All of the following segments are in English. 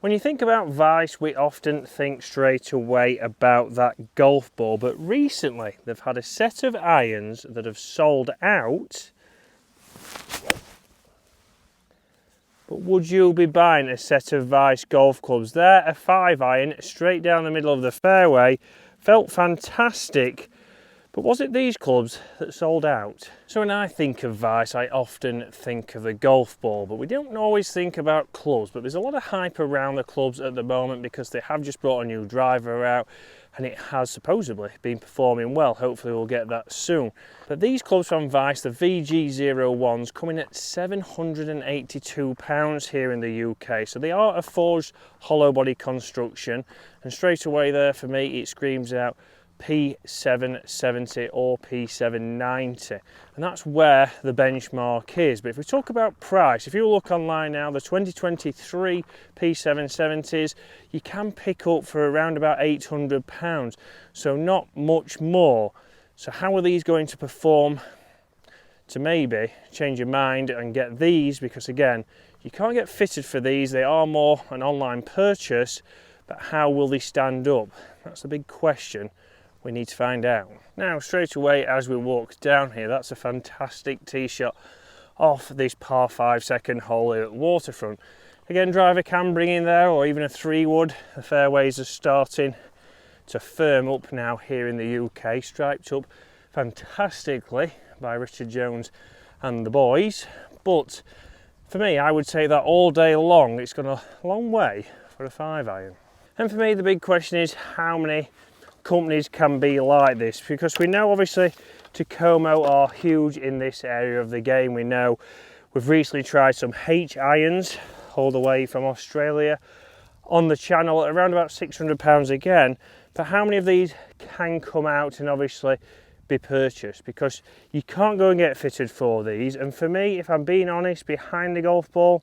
When you think about Vice, we often think straight away about that golf ball, but recently they've had a set of irons that have sold out. But would you be buying a set of Vice golf clubs? They're a 5-iron straight down the middle of the fairway, felt fantastic. But was it these clubs that sold out? So when I think of Vice, I often think of the golf ball, but we don't always think about clubs. But there's a lot of hype around the clubs at the moment because they have just brought a new driver out and it has supposedly been performing well. Hopefully we'll get that soon. But these clubs from Vice, the VG01s, coming at £782 here in the UK. So they are a forged hollow body construction, and straight away there for me it screams out P770 or P790, and that's where the benchmark is. But if we talk about price, if you look online now, the 2023 P770s you can pick up for around about £800, so not much more. So how are these going to perform to maybe change your mind and get these? Because again, you can't get fitted for these, they are more an online purchase, but how will they stand up? That's the big question we need to find out. Now straight away as we walk down here, that's a fantastic tee shot off this par 5 second hole here at Waterfront. Again, driver can bring in there, or even a 3-wood. The fairways are starting to firm up now here in the UK, striped up fantastically by Richard Jones and the boys. But for me, I would say that all day long it's gone a long way for a 5-iron. And for me the big question is how many companies can be like this, because we know obviously Tacoma are huge in this area of the game. We know we've recently tried some H irons all the way from Australia on the channel at around about £600 again, but how many of these can come out and obviously be purchased? Because you can't go and get fitted for these, and for me, if I'm being honest, behind the golf ball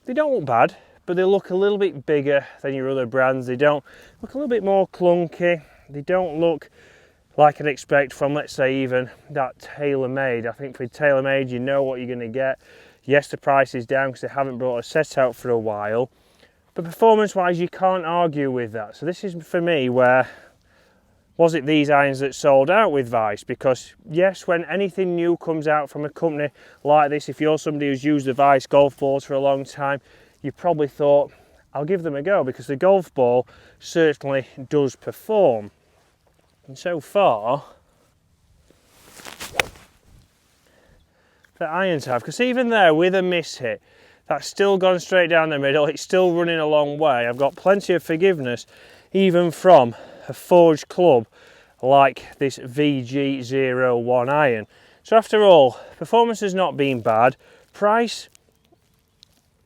they don't look bad, but they look a little bit bigger than your other brands. They don't look a little bit more clunky. They don't look like I'd expect from, let's say, even that TaylorMade. I think for TaylorMade, you know what you're going to get. Yes, the price is down because they haven't brought a set out for a while, but performance-wise, you can't argue with that. So this is, for me, where was it these irons that sold out with Vice? Because yes, when anything new comes out from a company like this, if you're somebody who's used the Vice golf balls for a long time, you probably thought, I'll give them a go, because the golf ball certainly does perform. And so far, the irons have, because even there with a miss hit, that's still gone straight down the middle, it's still running a long way. I've got plenty of forgiveness, even from a forged club like this VG01 iron. So after all, performance has not been bad, price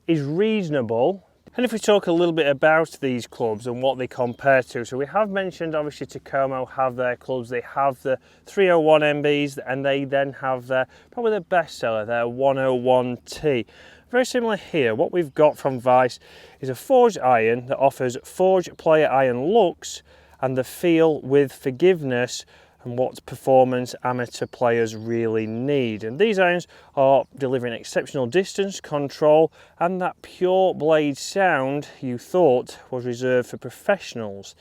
is reasonable. And if we talk a little bit about these clubs and what they compare to, so we have mentioned obviously Tacoma have their clubs, they have the 301 MBs, and they then have their, probably their best seller, their 101T. Very similar here. What we've got from Vice is a forged iron that offers forged player iron looks and the feel with forgiveness and what performance amateur players really need. And these irons are delivering exceptional distance, control, and that pure blade sound you thought was reserved for professionals.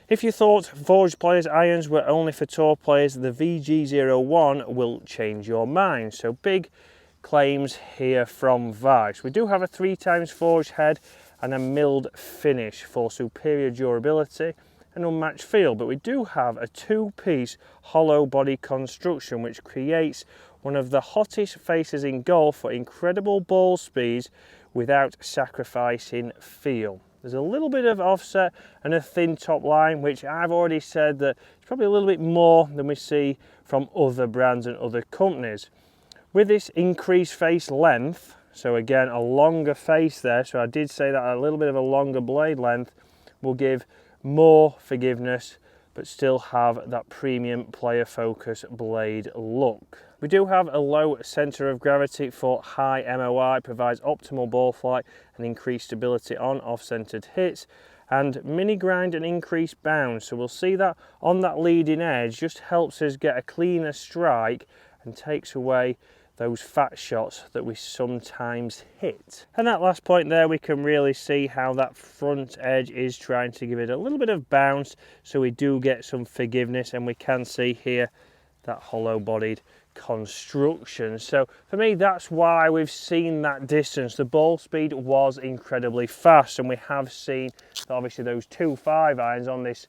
If you thought forged players irons were only for tour players, the VG01 will change your mind. So big claims here from Vice. We do have a 3x forged head and a milled finish for superior durability and unmatched feel, but we do have a 2-piece hollow body construction which creates one of the hottest faces in golf for incredible ball speeds without sacrificing feel. There's a little bit of offset and a thin top line, which I've already said that it's probably a little bit more than we see from other brands and other companies. With this increased face length, so again a longer face there, so I did say that a little bit of a longer blade length will give more forgiveness but still have that premium player focus blade look. We do have a low centre of gravity for high MOI, provides optimal ball flight and increased stability on off-centered hits, and mini grind and increased bounce. So we'll see that on that leading edge, just helps us get a cleaner strike and takes away those fat shots that we sometimes hit. And that last point there, we can really see how that front edge is trying to give it a little bit of bounce, so we do get some forgiveness, and we can see here that hollow bodied construction. So for me, that's why we've seen that distance. The ball speed was incredibly fast, and we have seen that obviously those 2 5-irons on this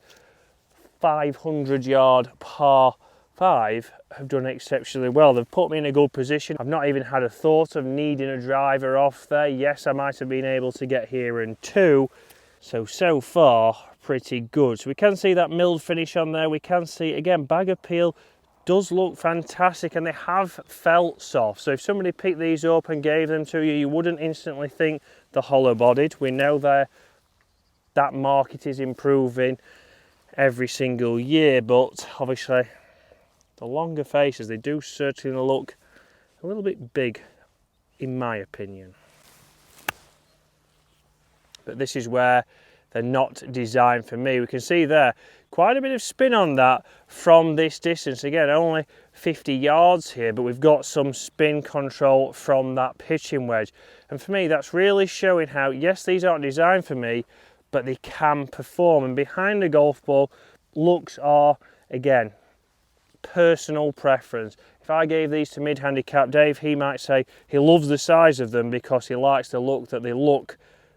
500-yard par 5 have done exceptionally well. They've put me in a good position. I've not even had a thought of needing a driver off there. Yes, I might have been able to get here in 2. So far, pretty good. So we can see that milled finish on there. We can see, again, bag appeal does look fantastic, and they have felt soft. So if somebody picked these up and gave them to you, you wouldn't instantly think the hollow bodied. We know that market is improving every single year, but obviously the longer faces, they do certainly look a little bit big, in my opinion. But this is where they're not designed for me. We can see there quite a bit of spin on that from this distance. Again, only 50 yards here, but we've got some spin control from that pitching wedge. And for me, that's really showing how, yes, these aren't designed for me, but they can perform. And behind the golf ball, looks are, again, personal preference. If I gave these to mid-handicap Dave, he might say he loves the size of them because he likes the look that they look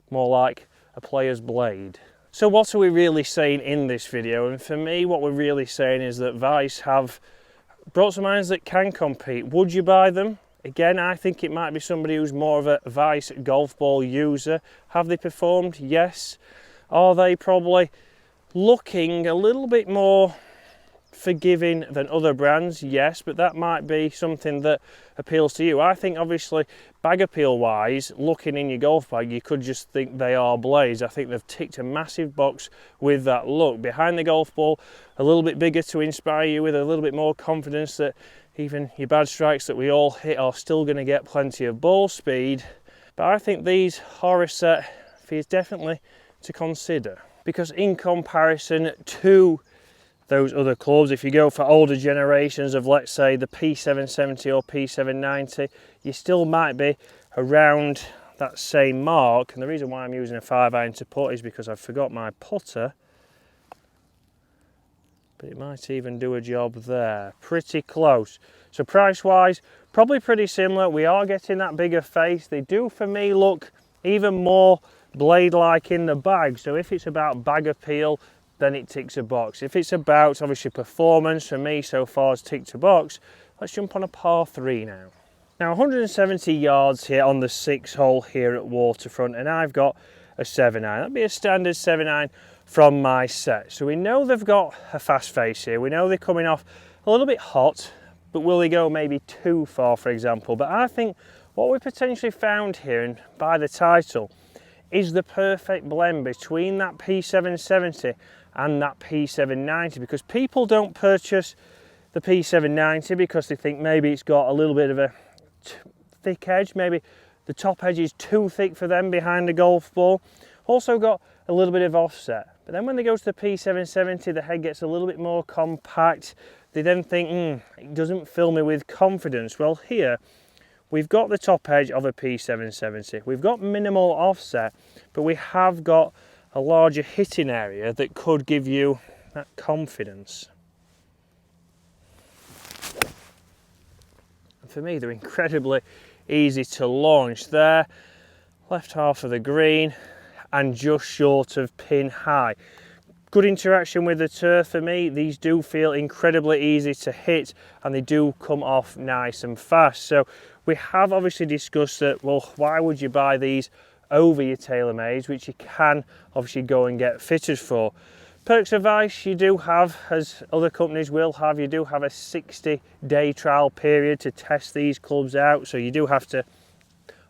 more like a player's blade. So what are we really saying in this video? And for me, what we're really saying is that Vice have brought some irons that can compete. Would you buy them? Again, I think it might be somebody who's more of a Vice golf ball user. Have they performed? Yes. Are they probably looking a little bit more forgiving than other brands? Yes, but that might be something that appeals to you. I think obviously bag appeal wise, looking in your golf bag, you could just think they are blades. I think they've ticked a massive box with that look. Behind the golf ball, a little bit bigger to inspire you with a little bit more confidence that even your bad strikes that we all hit are still going to get plenty of ball speed. But I think these are a set for you definitely to consider, because in comparison to those other clubs, if you go for older generations of, let's say, the P770 or P790, you still might be around that same mark. And the reason why I'm using a 5-iron to putt is because I've forgot my putter, but it might even do a job there. Pretty close. So price wise, probably pretty similar. We are getting that bigger face. They do, for me, look even more blade-like in the bag. So if it's about bag appeal, then it ticks a box. If it's about obviously performance, for me so far has ticked a box. Let's jump on a par 3 now. Now 170 yards here on the 6th hole here at Waterfront, and I've got a 7-iron. That'd be a standard 7-iron from my set. So we know they've got a fast face here. We know they're coming off a little bit hot, but will they go maybe too far, for example? But I think what we potentially found here, and by the title, is the perfect blend between that P770 and that P790, because people don't purchase the P790 because they think maybe it's got a little bit of a thick edge, maybe the top edge is too thick for them behind the golf ball. Also got a little bit of offset, but then when they go to the P770, the head gets a little bit more compact. They then think, it doesn't fill me with confidence. Well, here we've got the top edge of a P770, we've got minimal offset, but we have got a larger hitting area that could give you that confidence. And for me, they're incredibly easy to launch. There, left half of the green and just short of pin high. Good interaction with the turf for me. These do feel incredibly easy to hit, and they do come off nice and fast. So we have obviously discussed that, well, why would you buy these over your TaylorMades, which you can obviously go and get fitted for. Perks of Vice, you do have, as other companies will have, you do have a 60-day trial period to test these clubs out, so you do have to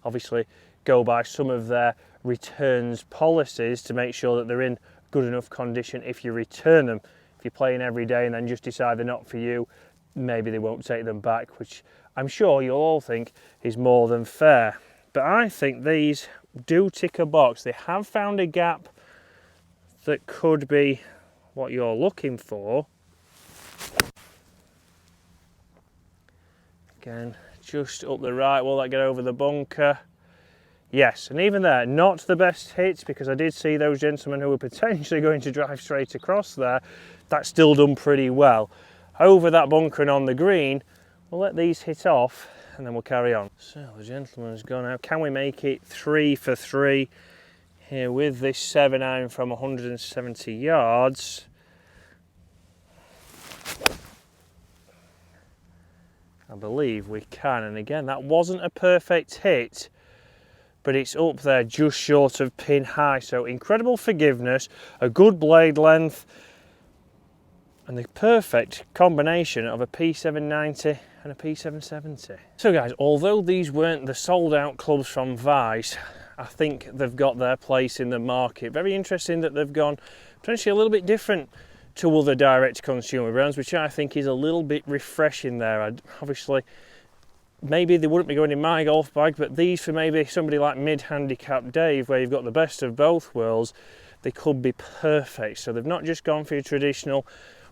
obviously go by some of their returns policies to make sure that they're in good enough condition if you return them. If you're playing every day and then just decide they're not for you, maybe they won't take them back, which I'm sure you'll all think is more than fair. But I think these do tick a box. They have found a gap that could be what you're looking for. Again, just up the right. Will that get over the bunker? Yes, and even there, not the best hit, because I did see those gentlemen who were potentially going to drive straight across there. That's still done pretty well. Over that bunker and on the green, we'll let these hit off and then we'll carry on. So the gentleman's gone out. Can we make it 3 for 3 here with this 7-iron from 170 yards? I believe we can, and again, that wasn't a perfect hit, but it's up there just short of pin high, so incredible forgiveness, a good blade length, and the perfect combination of a P790 and a P770. So guys, although these weren't the sold out clubs from Vice, I think they've got their place in the market. Very interesting that they've gone potentially a little bit different to other direct consumer brands, which I think is a little bit refreshing there. Obviously, maybe they wouldn't be going in my golf bag, but these for maybe somebody like mid-handicap Dave, where you've got the best of both worlds, they could be perfect. So they've not just gone for your traditional,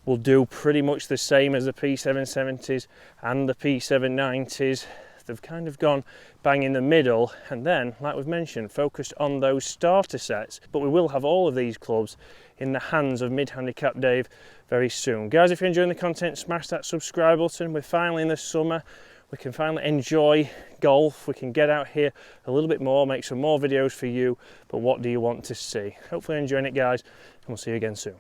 will do pretty much the same as the P770s and the P790s. They've kind of gone bang in the middle, and then, like we've mentioned, focused on those starter sets. But we will have all of these clubs in the hands of mid-handicap Dave very soon. Guys, if you're enjoying the content, smash that subscribe button. We're finally in the summer. We can finally enjoy golf. We can get out here a little bit more, make some more videos for you. But what do you want to see? Hopefully you're enjoying it, guys, and we'll see you again soon.